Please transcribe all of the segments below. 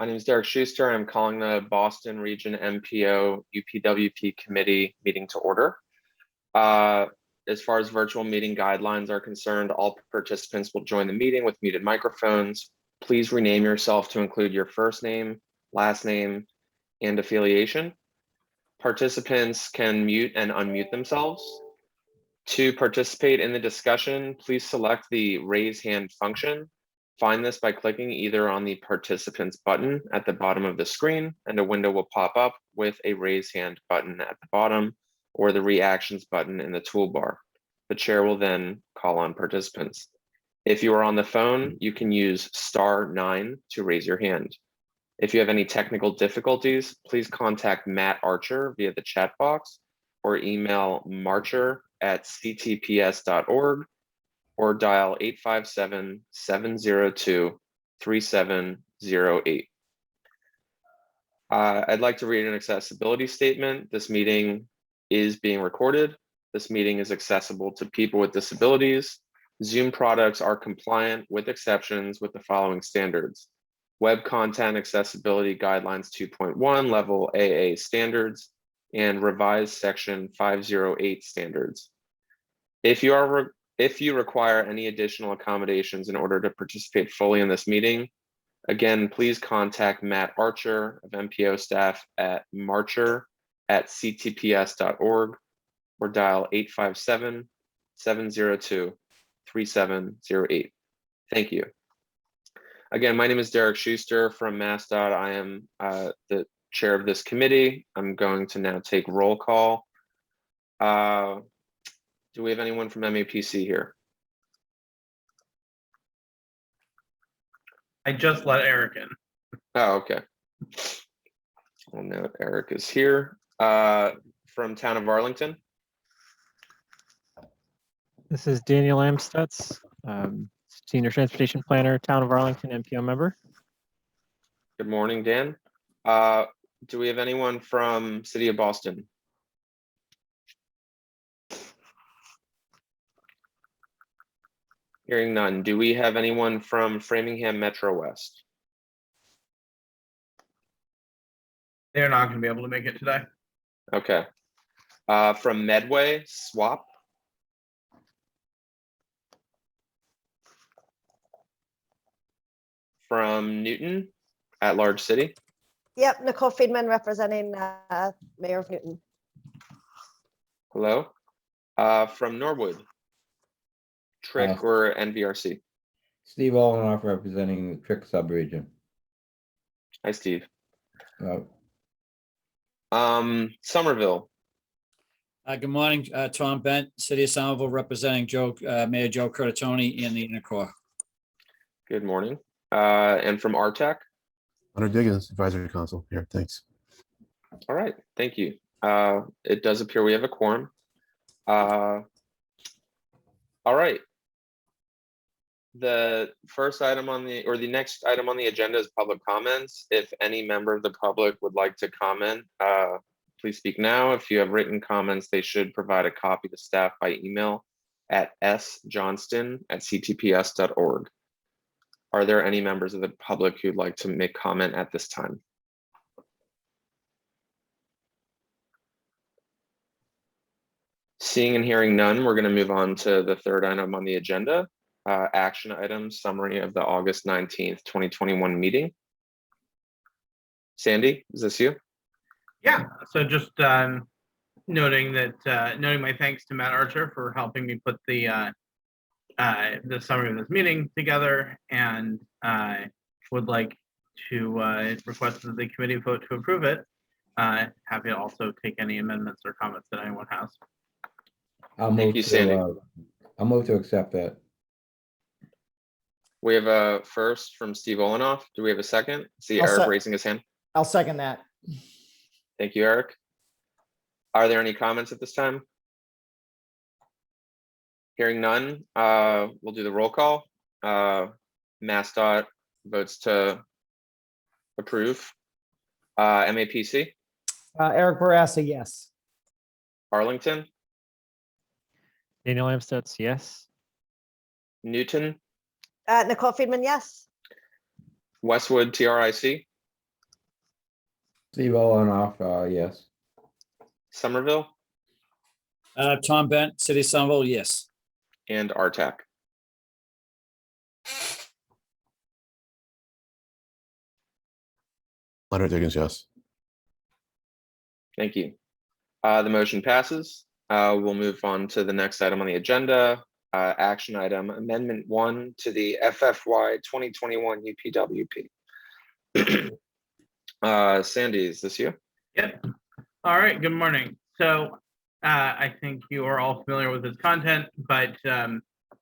My name is Derek Schuster. I'm calling the Boston Region MPO UPWP Committee meeting to order. As far as virtual meeting guidelines are concerned, all participants will join the meeting with muted microphones. Please rename yourself to include your first name, last name, and affiliation. Participants can mute and unmute themselves. To participate in the discussion, please select the raise hand function. Find this by clicking either on the participants button at the bottom of the screen, and a window will pop up with a raise hand button at the bottom, or the reactions button in the toolbar. The chair will then call on participants. If you are on the phone, you can use *9 to raise your hand. If you have any technical difficulties, please contact Matt Archer via the chat box or email marcher@ctps.org or dial 857-702-3708. I'd like to read an accessibility statement. This meeting is being recorded. This meeting is accessible to people with disabilities. Zoom products are compliant with exceptions with the following standards: Web Content Accessibility Guidelines 2.1 Level AA Standards and Revised Section 508 Standards. If you require any additional accommodations in order to participate fully in this meeting, again, please contact Matt Archer of MPO staff at marcher@ctps.org or dial 857-702-3708. Thank you. Again, my name is Derek Schuster from MassDOT. I am the chair of this committee. I'm going to now take roll call. Do we have anyone from MAPC here? I just let Eric in. Oh, okay. Well, now Eric is here. From Town of Arlington. This is Daniel Amstutz, Senior Transportation Planner, Town of Arlington, MPO member. Good morning, Dan. Do we have anyone from City of Boston? Hearing none. Do we have anyone from Framingham Metro West? They're not going to be able to make it today. Okay. From Medway, Swap. From Newton, at large city. Yep, Nicole Friedman representing Mayor of Newton. Hello. From Norwood, Trick or NVRC. Steve Olenoff representing the Trick subregion. Hi, Steve. Somerville. Good morning, Tom Bent, City of Somerville, representing Mayor Joe Curtatone and the Inner Core. Good morning. And from RTAC? Hunter Diggins, Advisory Council here. Thanks. All right, thank you. It does appear we have a quorum. All right. The first item on the, or the next item on the agenda is public comments. If any member of the public would like to comment, please speak now. If you have written comments, they should provide a copy to staff by email at sjohnston@ctps.org. Are there any members of the public who'd like to make comment at this time? Seeing and hearing none, we're going to move on to the third item on the agenda, action items, summary of the August 19th, 2021 meeting. Sandy, is this you? Yeah, so just noting my thanks to Matt Archer for helping me put the summary of this meeting together, and would like to request that the committee vote to approve it. Happy to also take any amendments or comments that anyone has. Thank you, Sandy. I'll move to accept that. We have a first from Steve Olenoff. Do we have a second? See Eric raising his hand. I'll second that. Thank you, Eric. Are there any comments at this time? Hearing none, we'll do the roll call. MassDOT votes to approve. MAPC? Eric Barassa, yes. Arlington? Daniel Amstutz, yes. Newton? Nicole Friedman, yes. Westwood, TRIC? Steve on and off, yes. Somerville, Tom Bent, City of Somerville, yes. and Artak. Leonard Diggins, yes. Thank you. The motion passes. We'll move on to the next item on the agenda. Action item Amendment 1 to the FFY 2021 UPWP. Sandy, is this you? Yep. All right, good morning. So I think you are all familiar with this content, but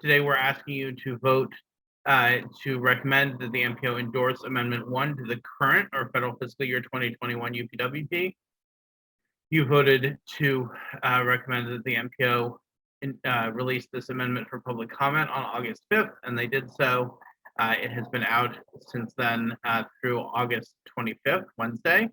today we're asking you to vote to recommend that the MPO endorse Amendment 1 to the current or federal fiscal year 2021 UPWP. You voted to recommend that the MPO release this amendment for public comment on August 5th, and they did so. It has been out since then through August 25th, Wednesday,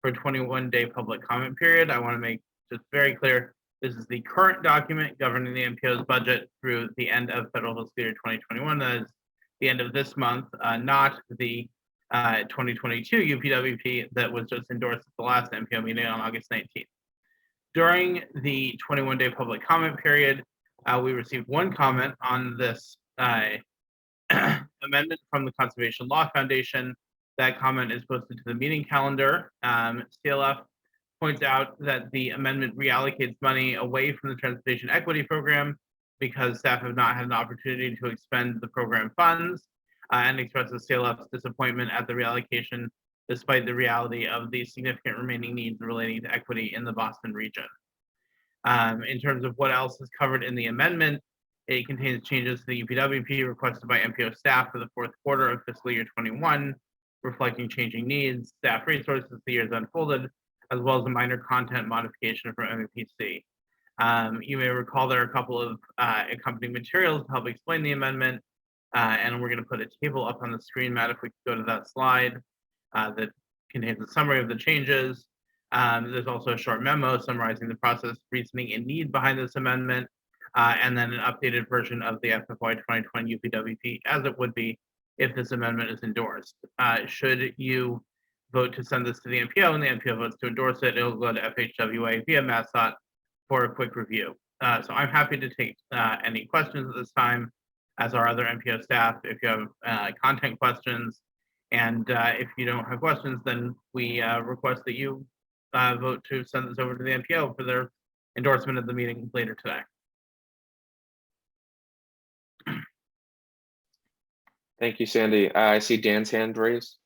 for a 21-day public comment period. I want to make just very clear, this is the current document governing the MPO's budget through the end of federal fiscal year 2021. That is the end of this month, not the 2022 UPWP that was just endorsed at the last MPO meeting on August 19th. During the 21-day public comment period, we received one comment on this amendment from the Conservation Law Foundation. That comment is posted to the meeting calendar. CLF points out that the amendment reallocates money away from the Transportation Equity Program because staff have not had an opportunity to expend the program funds, and expresses CLF's disappointment at the reallocation despite the reality of the significant remaining needs relating to equity in the Boston region. In terms of what else is covered in the amendment, it contains changes to the UPWP requested by MPO staff for the fourth quarter of fiscal year 21, reflecting changing needs, staff resources the years unfolded, as well as a minor content modification from MPC. You may recall there are a couple of accompanying materials to help explain the amendment, and we're going to put a table up on the screen, Matt, if we could go to that slide that contains a summary of the changes. There's also a short memo summarizing the process, reasoning, and need behind this amendment, and then an updated version of the FFY 2020 UPWP as it would be if this amendment is endorsed. Should you vote to send this to the MPO and the MPO votes to endorse it, it'll go to FHWA via MassDOT for a quick review. So I'm happy to take any questions at this time, as are other MPO staff, if you have content questions. And if you don't have questions, then we request that you vote to send this over to the MPO for their endorsement of the meeting later today. Thank you, Sandy. I see Dan's hand raised.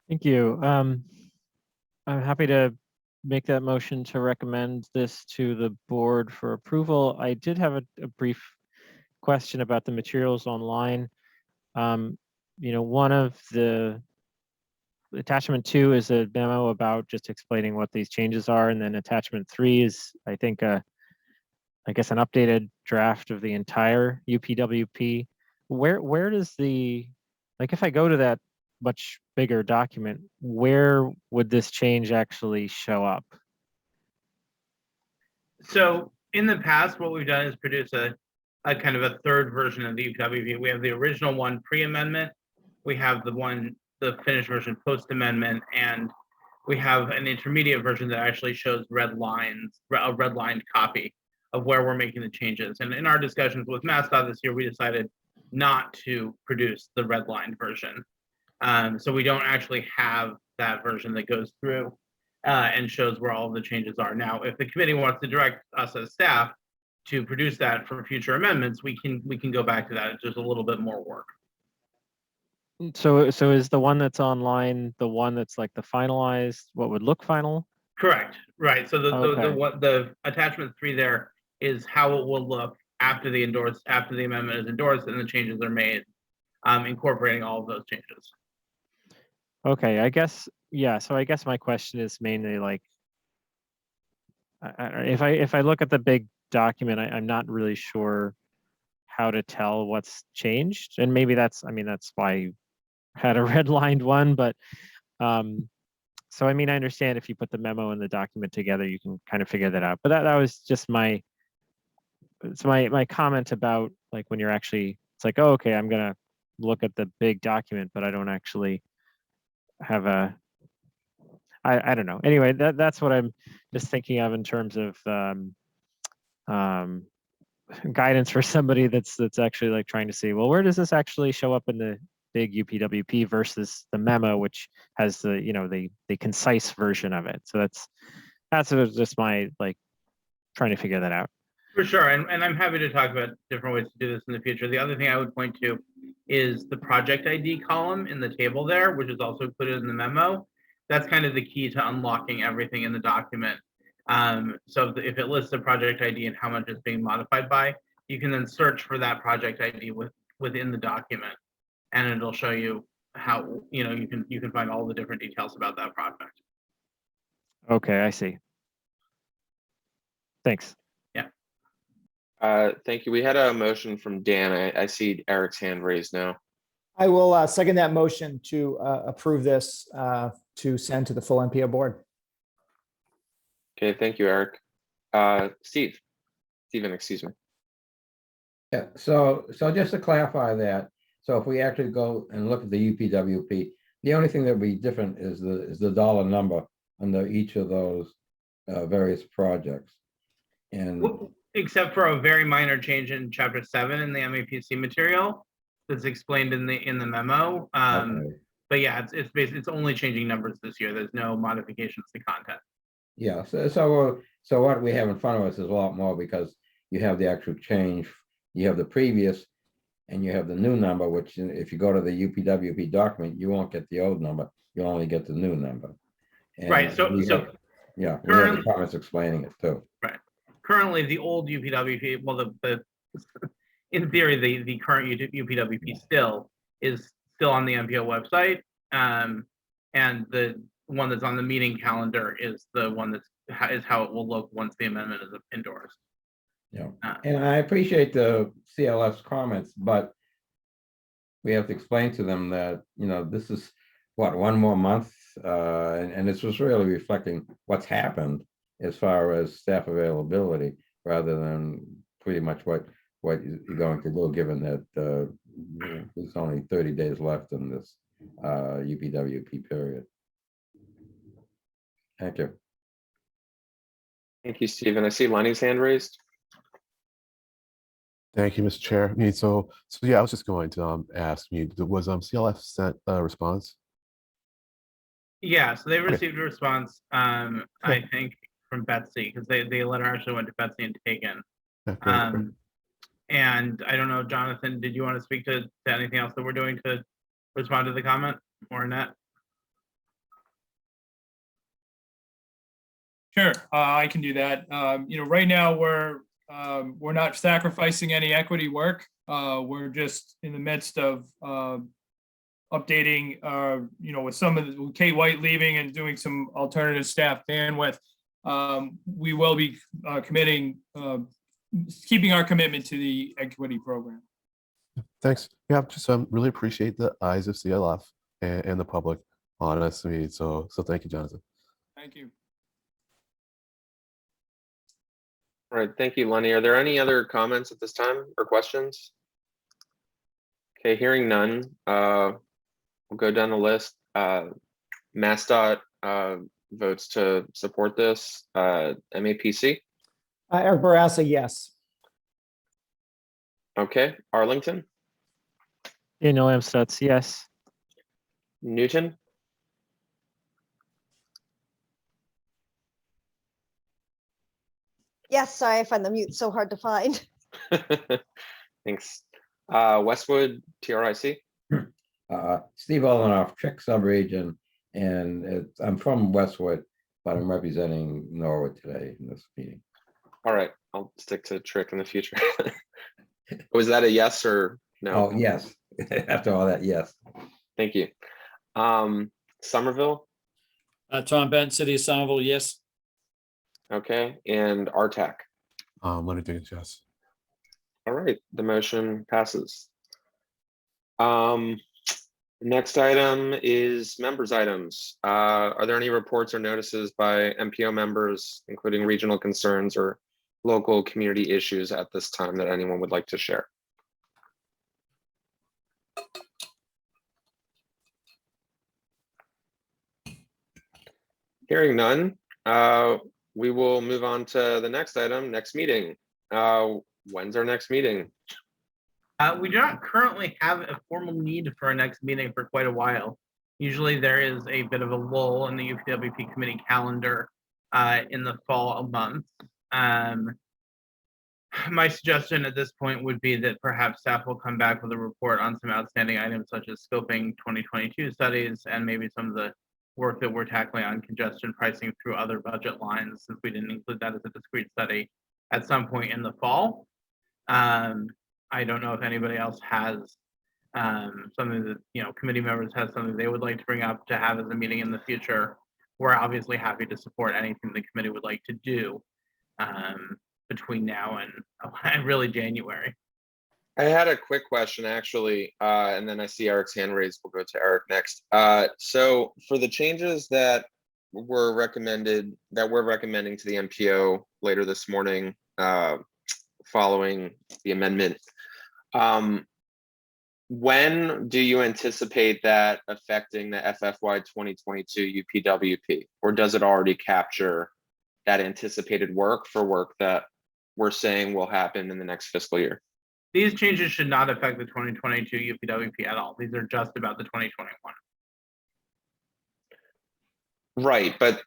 Thank you. I'm happy to make that motion to recommend this to the board for approval. I did have a brief question about the materials online. One of the attachment 2 is a memo about just explaining what these changes are, and then attachment 3 is, I think, I guess an updated draft of the entire UPWP. Where does if I go to that much bigger document, where would this change actually show up? So in the past, what we've done is produce a kind of a third version of the UPWP. We have the original one pre-amendment, we have the finished version post-amendment, and we have an intermediate version that actually shows red lines, a redlined copy of where we're making the changes. And in our discussions with MassDOT this year, we decided not to produce the redlined version. So we don't actually have that version that goes through and shows where all of the changes are. Now, if the committee wants to direct us as staff to produce that for future amendments, we can go back to that. It's just a little bit more work. So is the one that's online the one that's like the finalized, what would look final? Correct. Right. So Okay. the attachment 3 there is how it will look after the amendment is endorsed and the changes are made, incorporating all of those changes. Okay, I guess, yeah. So I guess my question is mainly like, if I look at the big document, I'm not really sure how to tell what's changed, and maybe that's why you had a redlined one. But so I understand if you put the memo and the document together, you can kind of figure that out. But that was just my comment about like when you're actually, it's like, oh, okay, I'm gonna look at the big document, but I don't actually have a I don't know. Anyway, that's what I'm just thinking of in terms of guidance for somebody that's actually like trying to see, well, where does this actually show up in the big UPWP versus the memo, which has the, you know, the concise version of it. So that's just my like trying to figure that out. For sure, and I'm happy to talk about different ways to do this in the future. The other thing I would point to is the project ID column in the table there, which is also included in the memo. That's kind of the key to unlocking everything in the document. So if it lists the project ID and how much it's being modified by, you can then search for that project ID within the document, and it'll show you how, you know, you can find all the different details about that project. Okay, I see. Thanks. Thank you. We had a motion from Dan. I see Eric's hand raised now. I will second that motion to approve this to send to the full MPO board. Okay, thank you, Eric. Stephen, excuse me. Yeah, so just to clarify that, so if we actually go and look at the UPWP, the only thing that would be different is the dollar number under each of those various projects. And Except for a very minor change in chapter 7 in the MAPC material that's explained in the memo. okay. But yeah, it's basically, it's only changing numbers this year. There's no modifications to content. Yeah, so what we have in front of us is a lot more because you have the actual change, you have the previous, and you have the new number, which if you go to the UPWP document, you won't get the old number. You'll only get the new number. And Right, so we have the comments explaining it too. Right. Currently, the old UPWP, well, in theory, the current UPWP still is still on the MPO website, and the one that's on the meeting calendar is the one is how it will look once the amendment is endorsed. Yeah, and I appreciate the CLF's comments, but we have to explain to them that, you know, this is what, one more month, and this was really reflecting what's happened as far as staff availability, rather than pretty much what you're going to do, given that there's only 30 days left in this UPWP period. Thank you. Thank you, Stephen. I see Lenny's hand raised. Thank you, Mr. Chair. I mean, so yeah, I was just going to ask you, was CLF sent a response? Yeah, so they Okay. received a response, I think, from Betsy, because the letter actually went to Betsy and Taken. Yeah, great. And I don't know, Jonathan, did you want to speak to anything else that we're doing to respond to the comment, or Annette? Sure, I can do that. You know, right now we're not sacrificing any equity work. We're just in the midst of updating, you know, with Kate White leaving and doing some alternative staff bandwidth. We will be keeping our commitment to the equity program. Thanks. Yeah, just really appreciate the eyes of CLF and the public on us. I mean, so thank you, Jonathan. Thank you. All right, thank you, Lenny. Are there any other comments at this time or questions? Okay, hearing none, we'll go down the list. MassDOT votes to support this. MAPC. Eric Barassa, yes. Okay, Arlington. Daniel Amstutz, yes. Newton. Yes, sorry, I find the mute so hard to find. Thanks. Westwood, TRIC. Steve Olenoff, Trick Subregion, and I'm from Westwood, but I'm representing Norwood today in this meeting. All right, I'll stick to Trick in the future. Was that a yes or no? Oh, yes. After all that, yes. Thank you. Somerville. Tom Benton, City of Somerville, yes. Okay, and RTAC. Leonard Diggins, yes. All right, the motion passes. Next item is members' items. Are there any reports or notices by MPO members, including regional concerns or local community issues at this time that anyone would like to share? Hearing none, we will move on to the next item, next meeting. When's our next meeting? We do not currently have a formal need for a next meeting for quite a while. Usually there is a bit of a lull in the UPWP committee calendar in the fall months. My suggestion at this point would be that perhaps staff will come back with a report on some outstanding items such as scoping 2022 studies and maybe some of the work that we're tackling on congestion pricing through other budget lines, since we didn't include that as a discrete study at some point in the fall. I don't know if anybody else has something that, committee members have something they would like to bring up to have as a meeting in the future. We're obviously happy to support anything the committee would like to do between now and really January. I had a quick question actually, and then I see Eric's hand raised. We'll go to Eric next. So for the changes that we're recommending to the MPO later this morning, following the amendment, when do you anticipate that affecting the FFY 2022 UPWP, or does it already capture that anticipated work that we're saying will happen in the next fiscal year? These changes should not affect the 2022 UPWP at all. These are just about the 2021. Right, but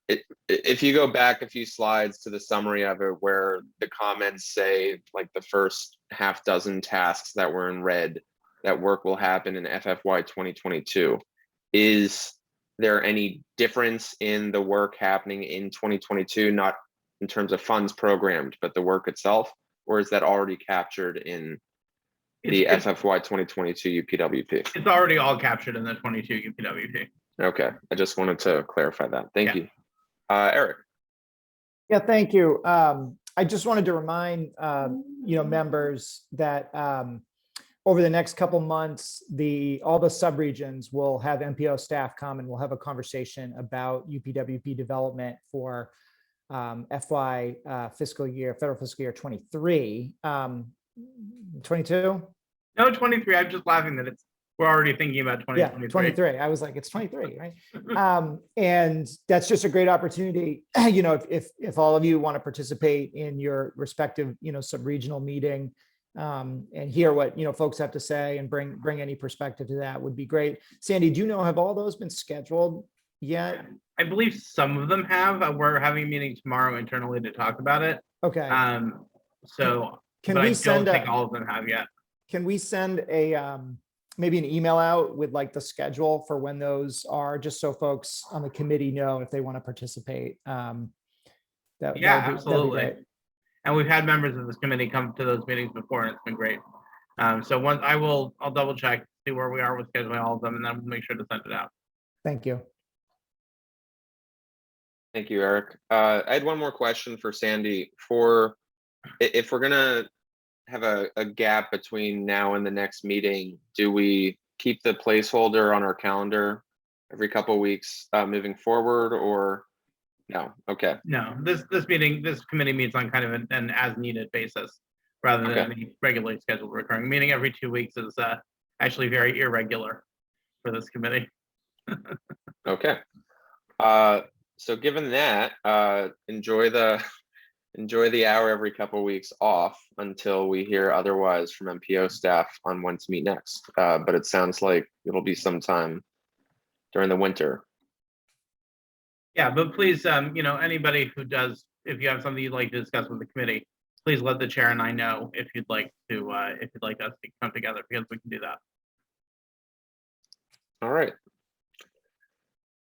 if you go back a few slides to the summary of it, where the comments say like the first half dozen tasks that were in red, that work will happen in FFY 2022, is there any difference in the work happening in 2022, not in terms of funds programmed, but the work itself, or is that already captured in the FFY 2022 UPWP? It's already all captured in the 22 UPWP. Okay, I just wanted to clarify that. Thank you. Eric. Yeah, thank you. I just wanted to remind members that over the next couple months, all the subregions will have MPO staff come and we'll have a conversation about UPWP development for FY federal fiscal year 23. 22? No, 23. I'm just laughing that we're already thinking about 2023. Yeah, 23. I was like, it's 23, right? And that's just a great opportunity. If all of you want to participate in your respective, sub-regional meeting and hear what, folks have to say and bring any perspective to that would be great. Sandy, do you know, have all those been scheduled yet? I believe some of them have. We're having a meeting tomorrow internally to talk about it. Okay. So can but we I send don't think all of them have yet. Can we send maybe an email out with like the schedule for when those are, just so folks on the committee know if they want to participate? Absolutely. And we've had members of this committee come to those meetings before, and it's been great. So once I'll double check, see where we are with scheduling all of them, and then we'll make sure to send it out. Thank you. Thank you, Eric. I had one more question for Sandy. If we're gonna have a gap between now and the next meeting, do we keep the placeholder on our calendar every couple of weeks moving forward, or no? Okay. No, this committee meets on kind of an as needed basis rather than any regularly scheduled recurring meeting. Every 2 weeks is actually very irregular for this committee. Okay. So given that, enjoy the hour every couple of weeks off until we hear otherwise from MPO staff on when to meet next. But it sounds like it'll be sometime during the winter. Yeah, but please, anybody who does, if you have something you'd like to discuss with the committee, please let the chair and I know if you'd like us to come together, because we can do that. All right.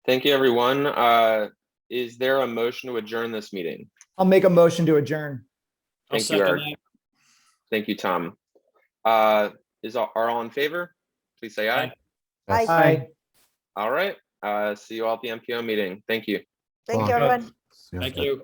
Thank you, everyone. Is there a motion to adjourn this meeting? I'll make a motion to adjourn. Thank you, Eric. Thank you, Tom. Are all in favor? Please say aye. Yes. Aye. All right. See you all at the MPO meeting. Thank you. Thank Well, you, everyone. See you Thank guys. you.